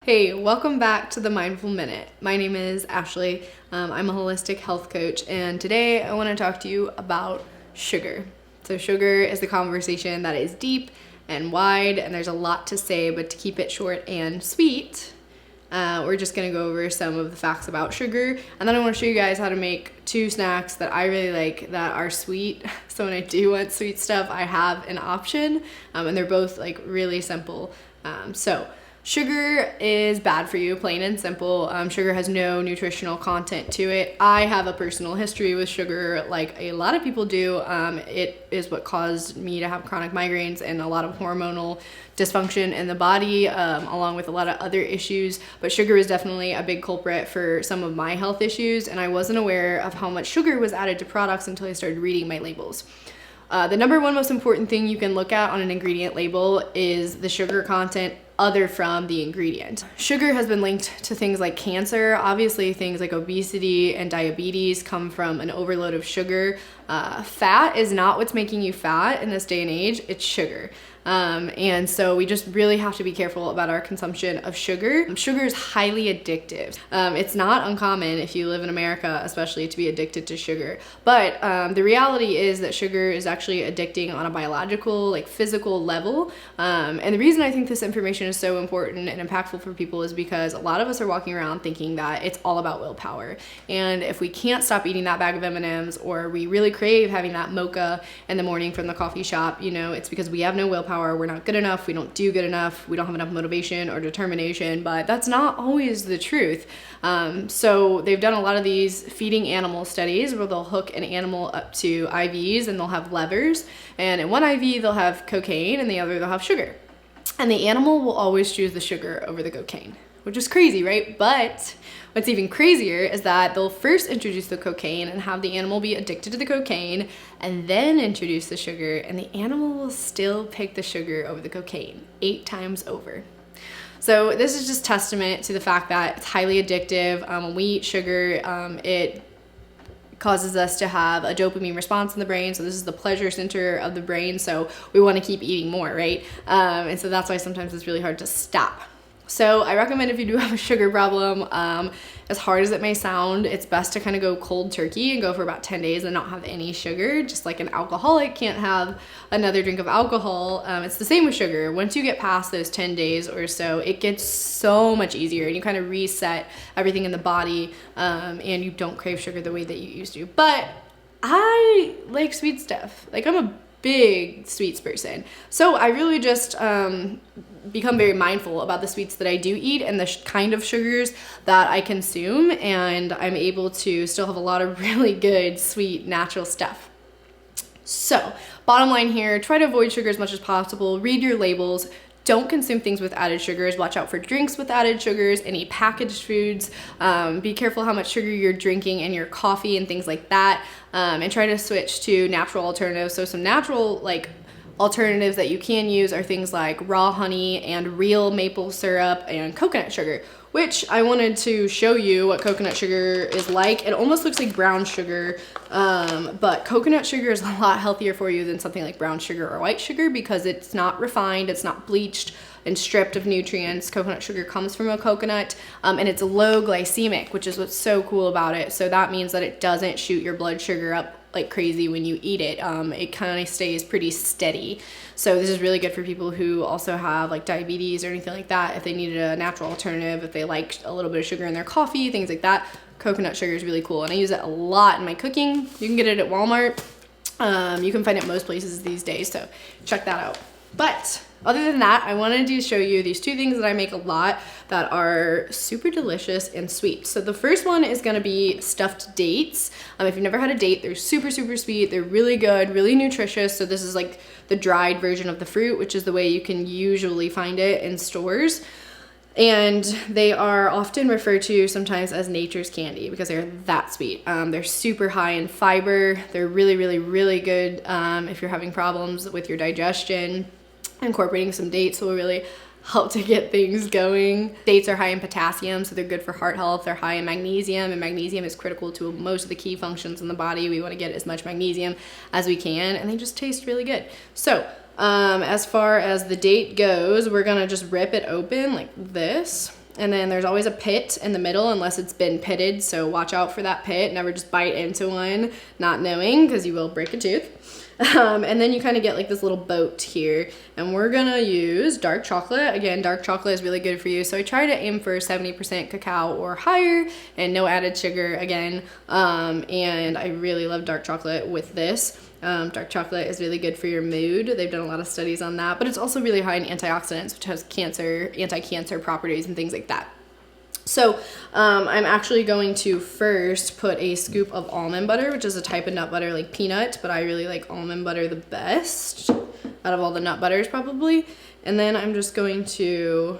Hey, welcome back to the Mindful Minute. My name is Ashley. I'm a holistic health coach, and today I want to talk to you about sugar. So sugar is the conversation that is deep and wide, and there's a lot to say, but to keep it short and sweet, we're just going to go over some of the facts about sugar, and then I want to show you guys how to make two snacks that I really like that are sweet. So when I do want sweet stuff, I have an option, and they're both like really simple. Sugar is bad for you, plain and simple. Sugar has no nutritional content to it. I have a personal history with sugar, like a lot of people do. It is what caused me to have chronic migraines and a lot of hormonal dysfunction in the body, along with a lot of other issues. But sugar is definitely a big culprit for some of my health issues, and I wasn't aware of how much sugar was added to products until I started reading my labels. The number one most important thing you can look at on an ingredient label is the sugar content other from the ingredient. Sugar has been linked to things like cancer. Obviously, things like obesity and diabetes come from an overload of sugar. Fat is not what's making you fat in this day and age, it's sugar. And so we just really have to be careful about our consumption of sugar. Sugar is highly addictive. It's not uncommon if you live in America, especially, to be addicted to sugar. But the reality is that sugar is actually addicting on a biological, like physical level. And the reason I think this information is so important and impactful for people is because a lot of us are walking around thinking that it's all about willpower. And if we can't stop eating that bag of M&Ms, or we really crave having that mocha in the morning from the coffee shop, it's because we have no willpower. We're not good enough, we don't do good enough, we don't have enough motivation or determination, but that's not always the truth. So they've done a lot of these feeding animal studies where they'll hook an animal up to IVs and they'll have levers, and in one IV they'll have cocaine and the other they'll have sugar. And the animal will always choose the sugar over the cocaine, which is crazy, right? But what's even crazier is that they'll first introduce the cocaine and have the animal be addicted to the cocaine and then introduce the sugar, and the animal will still pick the sugar over the cocaine 8 times over. So this is just testament to the fact that it's highly addictive. When we eat sugar, it causes us to have a dopamine response in the brain. So this is the pleasure center of the brain. So we want to keep eating more, right? And so that's why sometimes it's really hard to stop. So I recommend, if you do have a sugar problem, as hard as it may sound, it's best to kind of go cold turkey and go for about 10 days and not have any sugar. Just like an alcoholic can't have another drink of alcohol, it's the same with sugar. Once you get past those 10 days or so, it gets so much easier and you kind of reset everything in the body, and you don't crave sugar the way that you used to. But I like sweet stuff. Like, I'm a big sweets person. So I really just become very mindful about the sweets that I do eat and the kind of sugars that I consume, and I'm able to still have a lot of really good, sweet, natural stuff. So, bottom line here, try to avoid sugar as much as possible. Read your labels. Don't consume things with added sugars. Watch out for drinks with added sugars, any packaged foods. Be careful how much sugar you're drinking in your coffee and things like that. And try to switch to natural alternatives. So some natural, alternatives that you can use are things like raw honey and real maple syrup and coconut sugar, which I wanted to show you what coconut sugar is like. It almost looks like brown sugar, but coconut sugar is a lot healthier for you than something like brown sugar or white sugar because it's not refined, it's not bleached and stripped of nutrients. Coconut sugar comes from a coconut, and it's low glycemic, which is what's so cool about it. So that means that it doesn't shoot your blood sugar up like crazy when you eat it. It kind of stays pretty steady. So this is really good for people who also have like diabetes or anything like that. If they needed a natural alternative, if they liked a little bit of sugar in their coffee, things like that, coconut sugar is really cool. And I use it a lot in my cooking. You can get it at Walmart. You can find it most places these days, so check that out. But other than that, I wanted to show you these 2 things that I make a lot that are super delicious and sweet. So the first one is gonna be stuffed dates. If you've never had a date, they're super, super sweet. They're really good, really nutritious. So this is like the dried version of the fruit, which is the way you can usually find it in stores. And they are often referred to sometimes as nature's candy because they're that sweet. They're super high in fiber. They're really, really, really good if you're having problems with your digestion. Incorporating some dates will really help to get things going. Dates are high in potassium, so they're good for heart health. They're high in magnesium, and magnesium is critical to most of the key functions in the body. We want to get as much magnesium as we can, and they just taste really good. So as far as the date goes, we're gonna just rip it open like this. And then there's always a pit in the middle unless it's been pitted. So watch out for that pit. Never just bite into one not knowing, because you will break a tooth. And then you kind of get like this little boat here, and we're gonna use dark chocolate. Again, dark chocolate is really good for you, so I try to aim for 70% cacao or higher and no added sugar again. And I really love dark chocolate with this. Dark chocolate is really good for your mood. They've done a lot of studies on that, but it's also really high in antioxidants, which has anti-cancer properties and things like that. So I'm actually going to first put a scoop of almond butter, which is a type of nut butter like peanut, but I really like almond butter the best out of all the nut butters probably. And then I'm just going to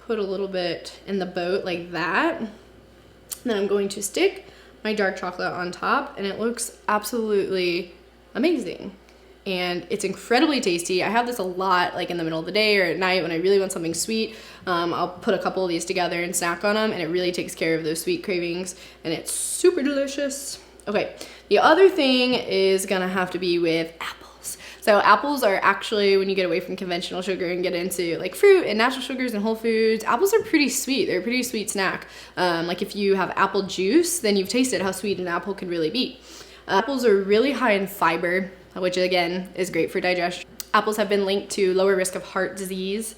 put a little bit in the boat like that. And then I'm going to stick my dark chocolate on top, and it looks absolutely amazing. And it's incredibly tasty. I have this a lot like in the middle of the day or at night when I really want something sweet. I'll put a couple of these together and snack on them, and it really takes care of those sweet cravings, and it's super delicious. Okay, the other thing is gonna have to be with apples. So apples are actually, when you get away from conventional sugar and get into like fruit and natural sugars and whole foods, apples are pretty sweet. They're a pretty sweet snack. Like if you have apple juice, then you've tasted how sweet an apple can really be. Apples are really high in fiber, which again is great for digestion. Apples have been linked to lower risk of heart disease.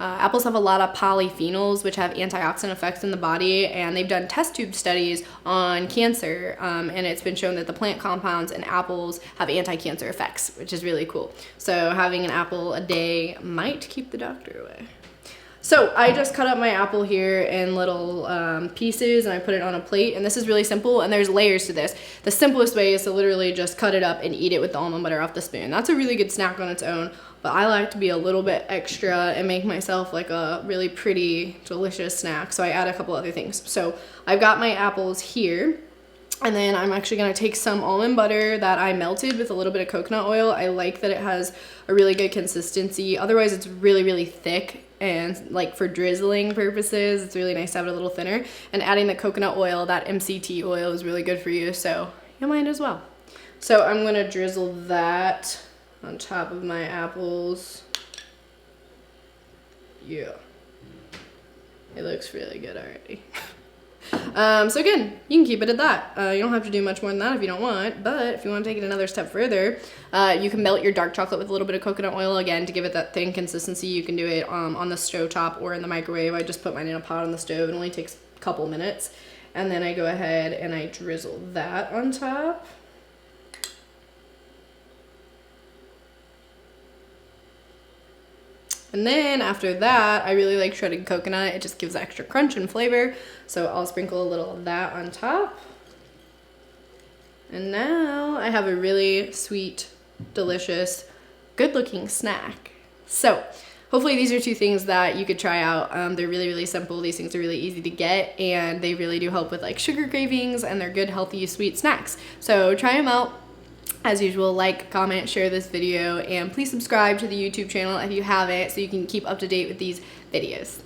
Apples have a lot of polyphenols, which have antioxidant effects in the body, and they've done test tube studies on cancer, and it's been shown that the plant compounds in apples have anti-cancer effects, which is really cool. So having an apple a day might keep the doctor away. So I just cut up my apple here in little pieces, and I put it on a plate, and this is really simple, and there's layers to this. The simplest way is to literally just cut it up and eat it with the almond butter off the spoon. That's a really good snack on its own, but I like to be a little bit extra and make myself like a really pretty, delicious snack, so I add a couple other things. So I've got my apples here, and then I'm actually gonna take some almond butter that I melted with a little bit of coconut oil. I like that it has a really good consistency. Otherwise it's really, really thick, and like for drizzling purposes, it's really nice to have it a little thinner. And adding the coconut oil, that MCT oil, is really good for you, so you might as well. So I'm gonna drizzle that on top of my apples. Yeah, it looks really good already. So again, you can keep it at that. You don't have to do much more than that if you don't want, but if you want to take it another step further, you can melt your dark chocolate with a little bit of coconut oil again to give it that thin consistency. You can do it on the stove top or in the microwave. I just put mine in a pot on the stove. It only takes a couple minutes. And then I go ahead and I drizzle that on top. And then after that, I really like shredded coconut. It just gives extra crunch and flavor. So I'll sprinkle a little of that on top. And now I have a really sweet, delicious, good-looking snack. So hopefully these are two things that you could try out. They're really, really simple. These things are really easy to get, and they really do help with like sugar cravings, and they're good, healthy, sweet snacks. So try them out. As usual, like, comment, share this video, and please subscribe to the YouTube channel if you haven't so you can keep up to date with these videos.